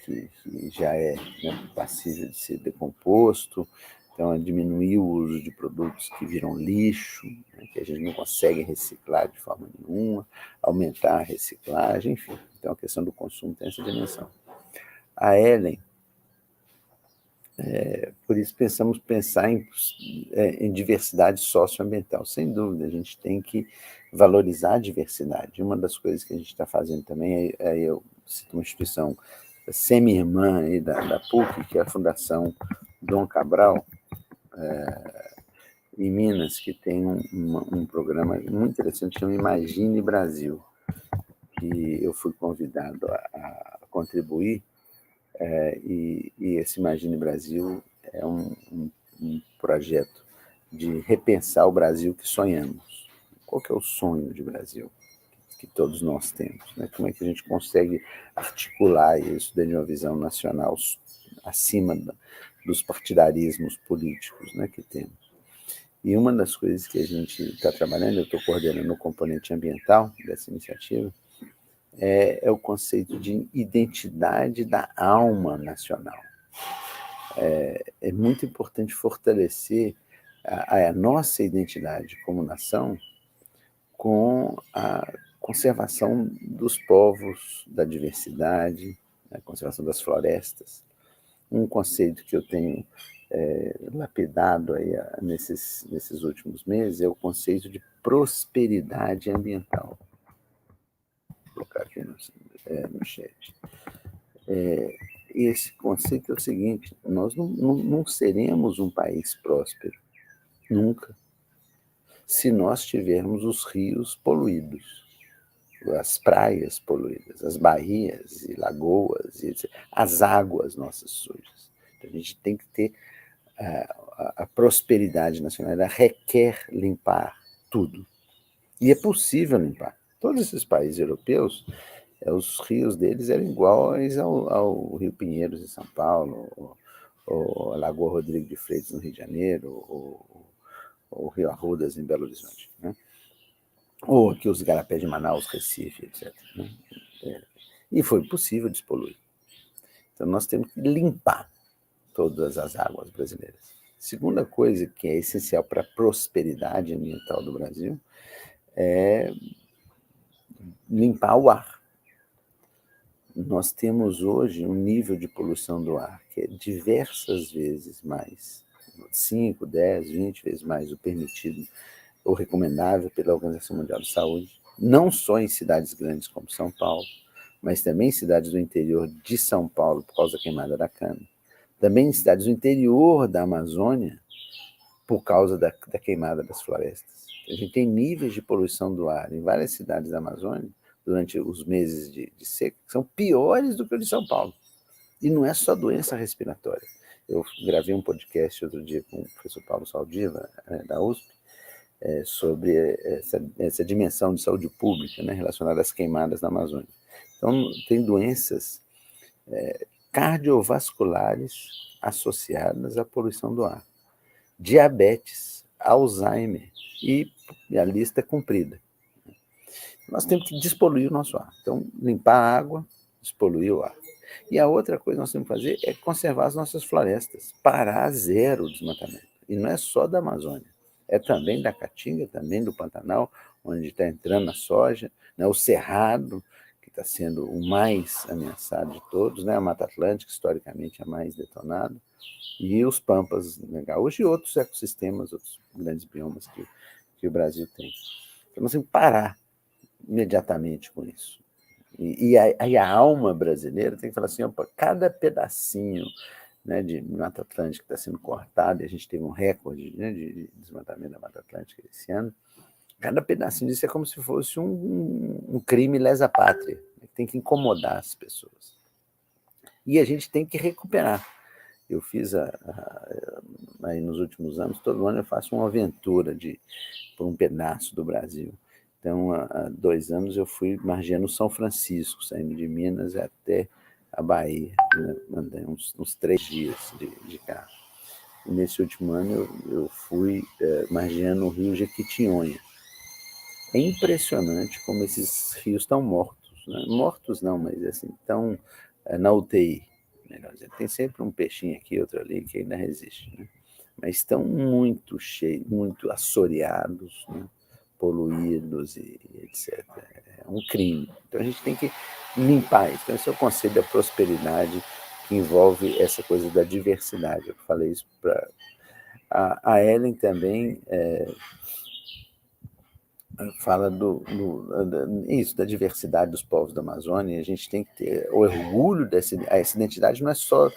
que já é, né, passível de ser decomposto, então é diminuir o uso de produtos que viram lixo, né, que a gente não consegue reciclar de forma nenhuma, aumentar a reciclagem, enfim. Então a questão do consumo tem essa dimensão. A Ellen, por isso pensar em diversidade socioambiental. Sem dúvida, a gente tem que valorizar a diversidade. Uma das coisas que a gente está fazendo também eu cito uma instituição semi-irmã aí da PUC, que é a Fundação Dom Cabral, em Minas, que tem um programa muito interessante, chama Imagine Brasil, que eu fui convidado a contribuir, e esse Imagine Brasil é um projeto de repensar o Brasil que sonhamos. Qual que é o sonho de Brasil que todos nós temos, né? Como é que a gente consegue articular isso dentro de uma visão nacional acima dos partidarismos políticos, né, que temos? E uma das coisas que a gente está trabalhando, eu estou coordenando o componente ambiental dessa iniciativa, é o conceito de identidade da alma nacional. É muito importante fortalecer a nossa identidade como nação com a conservação dos povos, da diversidade, a conservação das florestas. Um conceito que eu tenho lapidado aí nesses últimos meses é o conceito de prosperidade ambiental. Vou colocar aqui no chat. Esse conceito é o seguinte: nós não seremos um país próspero, nunca, se nós tivermos os rios poluídos, as praias poluídas, as baías e lagoas, as águas nossas sujas. Então, a gente tem que ter a prosperidade nacional, ela requer limpar tudo. E é possível limpar. Todos esses países europeus, os rios deles eram iguais ao Rio Pinheiros em São Paulo, ou a Lagoa Rodrigo de Freitas no Rio de Janeiro, ou o Rio Arrudas em Belo Horizonte, né? Ou aqui os igarapés de Manaus, Recife, etc. Né? E foi possível despoluir. Então nós temos que limpar todas as águas brasileiras. Segunda coisa que é essencial para a prosperidade ambiental do Brasil é limpar o ar. Nós temos hoje um nível de poluição do ar que é diversas vezes mais, 5, 10, 20 vezes mais o permitido ou recomendável pela Organização Mundial de Saúde, não só em cidades grandes como São Paulo, mas também em cidades do interior de São Paulo, por causa da queimada da cana, também em cidades do interior da Amazônia, por causa da queimada das florestas. A gente tem níveis de poluição do ar em várias cidades da Amazônia, durante os meses de seca, que são piores do que o de São Paulo. E não é só doença respiratória. Eu gravei um podcast outro dia com o professor Paulo Saldiva, da USP, sobre essa dimensão de saúde pública, né, relacionada às queimadas na Amazônia. Então, tem doenças cardiovasculares associadas à poluição do ar. Diabetes, Alzheimer e a lista é comprida. Nós temos que despoluir o nosso ar. Então, limpar a água, despoluir o ar. E a outra coisa que nós temos que fazer é conservar as nossas florestas, parar zero o desmatamento. E não é só da Amazônia, é também da Caatinga, também do Pantanal, onde está entrando a soja, né? O Cerrado, que está sendo o mais ameaçado de todos, né? A Mata Atlântica, historicamente, a mais detonada, e os Pampas, né, gaúchos, e outros ecossistemas, outros grandes biomas que o Brasil tem. Então, nós temos que parar imediatamente com isso. E a alma brasileira tem que falar assim, opa, cada pedacinho, né, de Mata Atlântica que está sendo cortado, e a gente teve um recorde, né, de desmatamento da Mata Atlântica esse ano, cada pedacinho disso é como se fosse um crime lesa pátria, né, que tem que incomodar as pessoas. E a gente tem que recuperar. Eu fiz, aí nos últimos anos, todo ano eu faço uma aventura por um pedaço do Brasil. Então, há 2 anos eu fui margeando São Francisco, saindo de Minas até a Bahia, né? Mandei uns 3 dias de carro. E nesse último ano eu fui margeando o rio Jequitinhonha. É impressionante como esses rios estão mortos, né? Mortos não, mas assim, estão na UTI. Melhor dizer. Tem sempre um peixinho aqui, outro ali, que ainda resiste, né? Mas estão muito cheios, muito assoreados, né? Poluídos e etc. É um crime. Então a gente tem que limpar isso. Então esse é o conceito da prosperidade, que envolve essa coisa da diversidade. Eu falei isso para a Ellen também. Fala isso, da diversidade dos povos da Amazônia. A gente tem que ter o orgulho essa identidade, não é só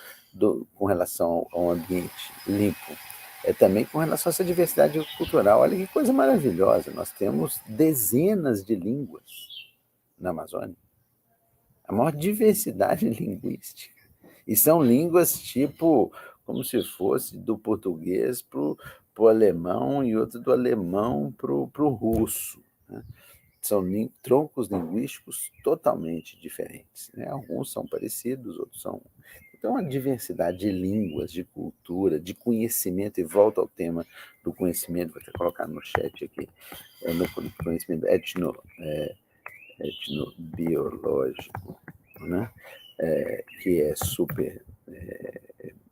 com relação ao ambiente limpo, é também com relação a essa diversidade cultural. Olha que coisa maravilhosa, nós temos dezenas de línguas na Amazônia, a maior diversidade linguística, e são línguas tipo, como se fosse do português para o alemão e outro do alemão para o russo, né? São troncos linguísticos totalmente diferentes, né? Alguns são parecidos, outros são... Então, a diversidade de línguas, de cultura, de conhecimento, e volta ao tema do conhecimento, vou até colocar no chat aqui, no conhecimento etnobiológico, né? Que é super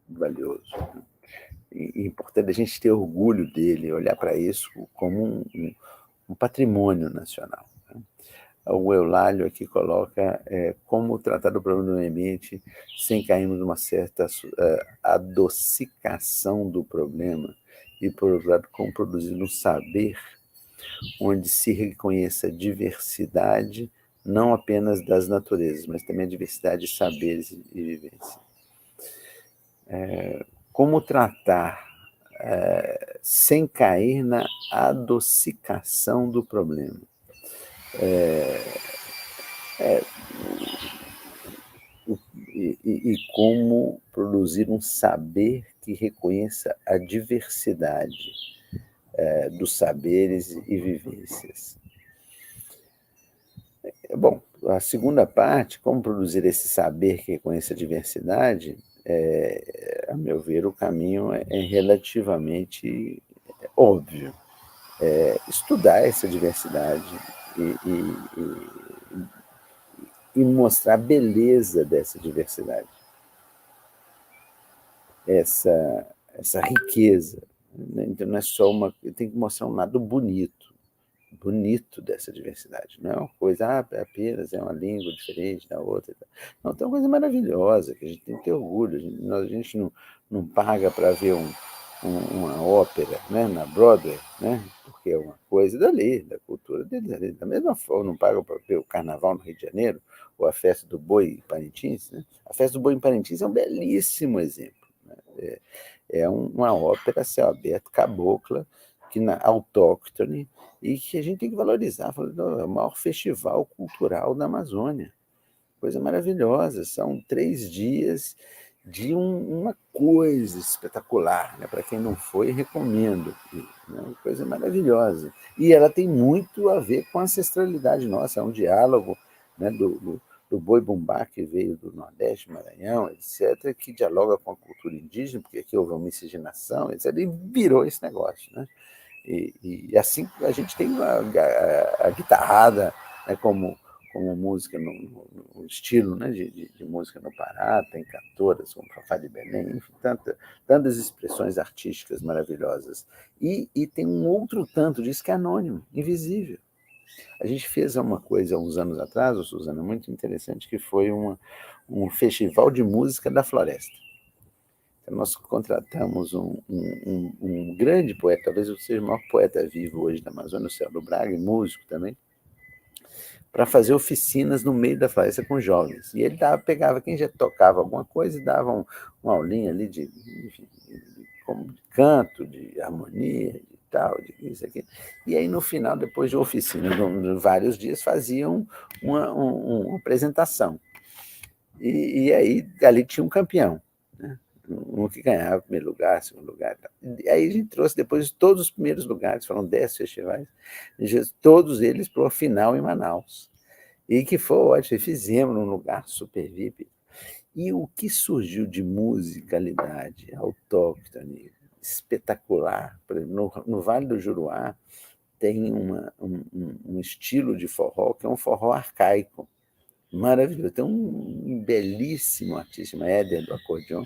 valioso, né? E importante a gente ter orgulho dele, olhar para isso como um patrimônio nacional, né? O Eulálio aqui coloca como tratar do problema do meio ambiente sem cairmos numa certa adocicação do problema e, por outro lado, como produzir um saber onde se reconheça a diversidade, não apenas das naturezas, mas também a diversidade de saberes e vivências. Como tratar sem cair na adocicação do problema. E como produzir um saber que reconheça a diversidade dos saberes e vivências. Bom, a segunda parte, como produzir esse saber que reconhece a diversidade, a meu ver, o caminho é relativamente óbvio. Estudar essa diversidade e mostrar a beleza dessa diversidade, essa riqueza. Né? Então, não é só tem que mostrar um lado bonito dessa diversidade. Não é uma coisa, apenas é uma língua diferente da outra. Não, tem uma coisa maravilhosa, que a gente tem que ter orgulho. A gente não paga para ver uma ópera, né, na Broadway, né, porque é uma coisa dali, da cultura deles ali. Da mesma forma, não paga para ver o Carnaval no Rio de Janeiro, ou a Festa do Boi em Parintins. Né? A Festa do Boi em Parintins é um belíssimo exemplo. Né? Uma ópera a céu aberto, cabocla, autóctone, e que a gente tem que valorizar. É o maior festival cultural da Amazônia. Coisa maravilhosa. São 3 dias de uma coisa espetacular. Né? Para quem não foi, recomendo. É uma coisa maravilhosa. E ela tem muito a ver com a ancestralidade nossa. É um diálogo, né, do boi-bumbá, que veio do Nordeste, Maranhão, etc., que dialoga com a cultura indígena, porque aqui houve uma miscigenação, etc., e virou esse negócio. Né? E assim a gente tem a guitarrada, né, como música, no estilo, né, de música no Pará, tem cantoras como Fafá de Belém, enfim, tantas expressões artísticas maravilhosas. E tem um outro tanto disso que é anônimo, invisível. A gente fez uma coisa há uns anos atrás, Suzana, muito interessante, que foi um festival de música da floresta. Então, nós contratamos um grande poeta, talvez eu seja o maior poeta vivo hoje da Amazônia, o Celso Braga, músico também, para fazer oficinas no meio da floresta com jovens. E ele pegava quem já tocava alguma coisa e dava uma aulinha ali de canto, de harmonia, de tal, de isso aqui. E aí, no final, depois de oficina, de vários dias, faziam uma apresentação. E aí, ali tinha um campeão, né? Um que ganhava primeiro lugar, segundo lugar. E aí a gente trouxe depois todos os primeiros lugares, foram 10 festivais, todos eles para o final em Manaus. E que foi ótimo, fizemos num lugar super VIP. E o que surgiu de musicalidade autóctone, espetacular, por exemplo, no Vale do Juruá tem um estilo de forró que é um forró arcaico, maravilhoso. Tem um belíssimo artista, Éder, do acordeão,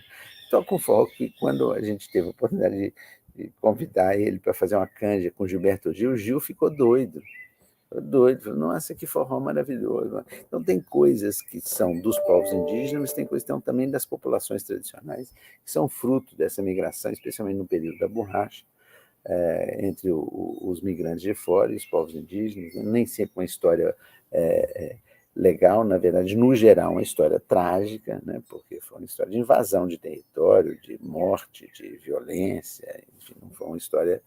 toca um forró que, quando a gente teve a oportunidade de convidar ele para fazer uma canja com Gilberto Gil, o Gil ficou doido. Falou, nossa, que forró maravilhoso. Então, tem coisas que são dos povos indígenas, mas tem coisas que são também das populações tradicionais, que são fruto dessa migração, especialmente no período da borracha, entre os migrantes de fora e os povos indígenas. Nem sempre uma história legal, na verdade, no geral, uma história trágica, né? Porque foi uma história de invasão de território, de morte, de violência, enfim, não foi uma história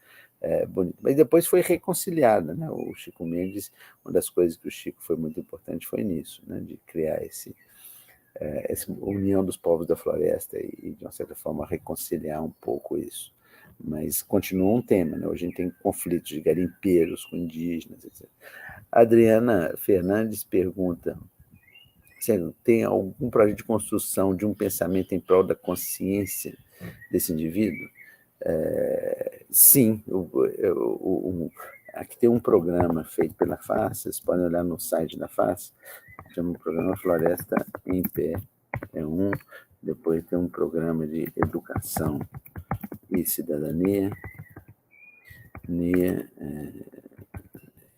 bonita. Mas depois foi reconciliada, né? O Chico Mendes, uma das coisas que o Chico foi muito importante foi nisso, né? De criar essa união dos povos da floresta e, de uma certa forma, reconciliar um pouco isso. Mas continua um tema, né? Hoje a gente tem conflitos de garimpeiros com indígenas, etc. A Adriana Fernandes pergunta se tem algum projeto de construção de um pensamento em prol da consciência desse indivíduo. Sim, aqui tem um programa feito pela FAS, vocês podem olhar no site da FAS, chama o programa Floresta em Pé, depois tem um programa de educação e cidadania,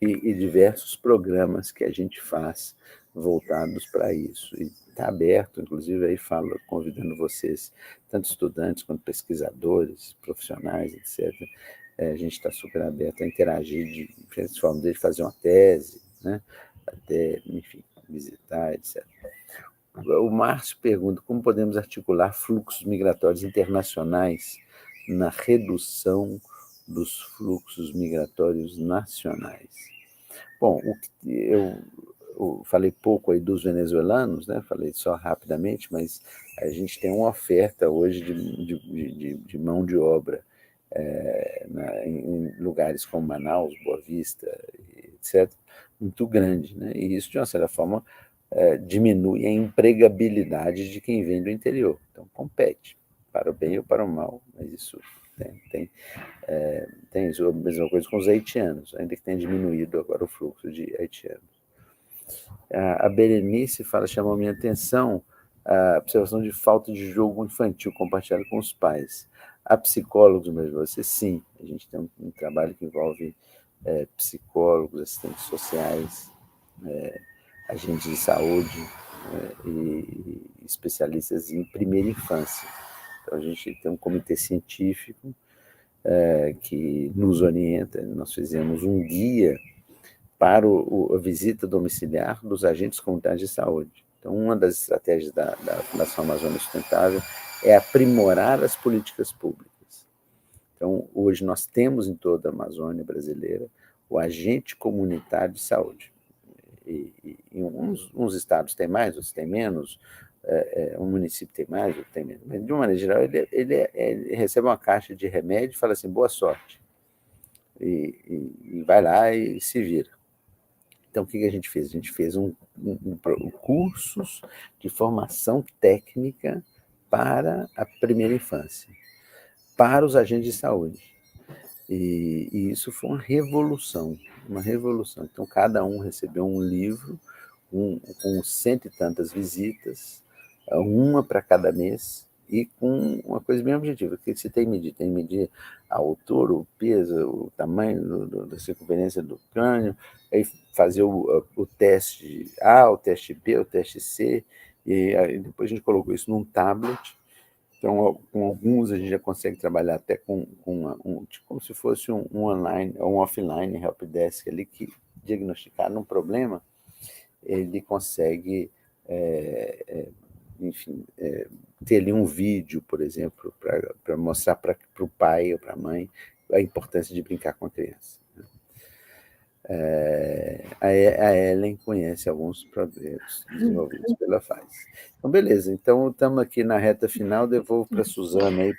e diversos programas que a gente faz voltados para isso. E está aberto, inclusive, aí falo, convidando vocês, tanto estudantes quanto pesquisadores, profissionais, etc. A gente está super aberto a interagir de diferentes formas, desde fazer uma tese, né, até, enfim, visitar, etc. O Márcio pergunta como podemos articular fluxos migratórios internacionais na redução dos fluxos migratórios nacionais. Bom, eu falei pouco aí dos venezuelanos, né? Falei só rapidamente, mas a gente tem uma oferta hoje de mão de obra em lugares como Manaus, Boa Vista, etc., muito grande, né? E isso, de uma certa forma, diminui a empregabilidade de quem vem do interior. Então, compete, para o bem ou para o mal, mas isso tem a mesma coisa com os haitianos, ainda que tenha diminuído agora o fluxo de haitianos. A Berenice chamou a minha atenção a observação de falta de jogo infantil compartilhado com os pais. Há psicólogos, mas você sim, a gente tem um trabalho que envolve psicólogos, assistentes sociais, agentes de saúde e especialistas em primeira infância. Então, a gente tem um comitê científico que nos orienta. Nós fizemos um guia para a visita domiciliar dos agentes comunitários de saúde. Então, uma das estratégias da Fundação Amazônia Sustentável é aprimorar as políticas públicas. Então, hoje nós temos em toda a Amazônia brasileira o agente comunitário de saúde. E uns estados têm mais, outros têm menos, um município tem mais, outro tem menos. Mas, de uma maneira geral, ele recebe uma caixa de remédio e fala assim, boa sorte. E vai lá e se vira. Então, o que a gente fez? A gente fez cursos de formação técnica para a primeira infância, para os agentes de saúde. E isso foi uma revolução. Então, cada um recebeu um livro com 100 e tantas visitas, uma para cada mês, e com uma coisa bem objetiva, que você tem que medir. Tem que medir a altura, o peso, o tamanho da circunferência do crânio, aí fazer o teste A, o teste B, o teste C, e aí depois a gente colocou isso num tablet. Então, com alguns a gente já consegue trabalhar até com tipo, como se fosse um online ou um offline helpdesk ali, que diagnosticar um problema, ele consegue, enfim, ter ali um vídeo, por exemplo, para mostrar para o pai ou para a mãe a importância de brincar com a criança. A Ellen conhece alguns projetos desenvolvidos pela FAES. Então, beleza. Então, estamos aqui na reta final, devolvo para a Suzana aí.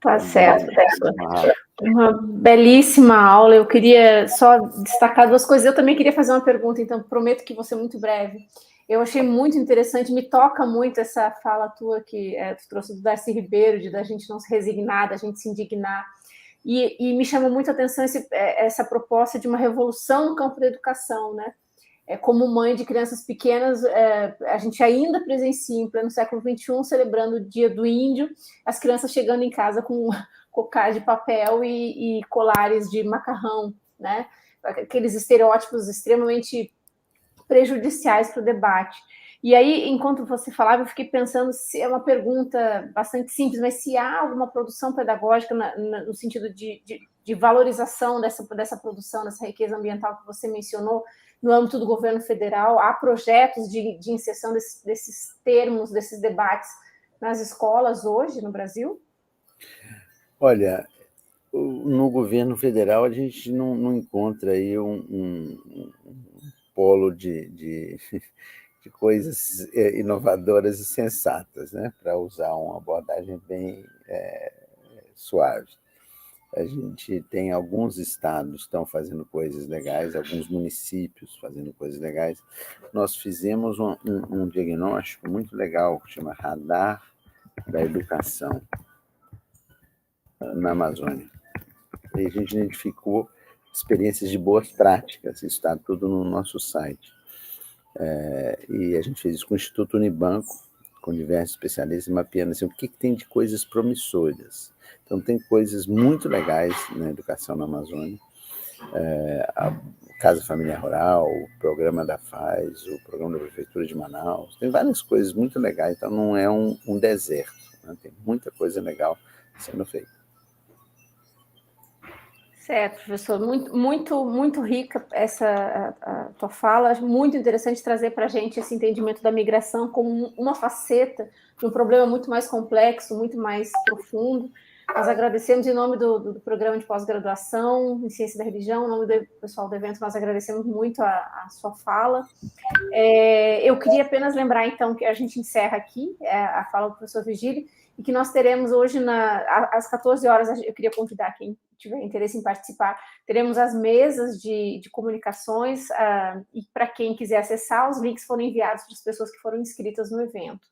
Tá certo, professor. Uma belíssima aula. Eu queria só destacar duas coisas. Eu também queria fazer uma pergunta, então prometo que vou ser muito breve. Eu achei muito interessante, me toca muito essa fala tua que tu trouxe do Darcy Ribeiro, de da gente não se resignar, da gente se indignar. E me chamou muito a atenção essa proposta de uma revolução no campo da educação, né? Como mãe de crianças pequenas, a gente ainda presencia, em pleno século XXI, celebrando o Dia do Índio, as crianças chegando em casa com cocais de papel e colares de macarrão, né? Aqueles estereótipos extremamente prejudiciais para o debate. E aí, enquanto você falava, eu fiquei pensando se é uma pergunta bastante simples, mas se há alguma produção pedagógica no sentido de valorização dessa produção, dessa riqueza ambiental que você mencionou, no âmbito do governo federal, há projetos de inserção desses termos, desses debates nas escolas hoje no Brasil? Olha, no governo federal a gente não encontra aí um polo de coisas inovadoras e sensatas, né? Para usar uma abordagem bem suave. A gente tem alguns estados que estão fazendo coisas legais, alguns municípios fazendo coisas legais. Nós fizemos um diagnóstico muito legal, que chama Radar da Educação na Amazônia. E a gente identificou experiências de boas práticas, isso está tudo no nosso site. E a gente fez isso com o Instituto Unibanco, com diversos especialistas, mapeando assim, o que tem de coisas promissoras. Então, tem coisas muito legais na educação na Amazônia. A Casa Familiar Rural, o programa da FAES, o programa da Prefeitura de Manaus, tem várias coisas muito legais, então não é um deserto, né? Tem muita coisa legal sendo feita. Certo, professor, muito rica a tua fala, muito interessante trazer para a gente esse entendimento da migração como uma faceta de um problema muito mais complexo, muito mais profundo. Nós agradecemos em nome do programa de pós-graduação em Ciência da Religião, em nome do pessoal do evento, nós agradecemos muito a sua fala. Eu queria apenas lembrar, então, que a gente encerra aqui a fala do professor Virgílio, e que nós teremos hoje, às 14 horas, eu queria convidar quem tiver interesse em participar, teremos as mesas de comunicações, e para quem quiser acessar, os links foram enviados para as pessoas que foram inscritas no evento.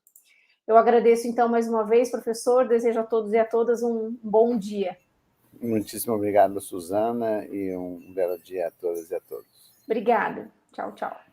Eu agradeço, então, mais uma vez, professor, desejo a todos e a todas um bom dia. Muitíssimo obrigado, Suzana, e um belo dia a todas e a todos. Obrigada. Tchau, tchau.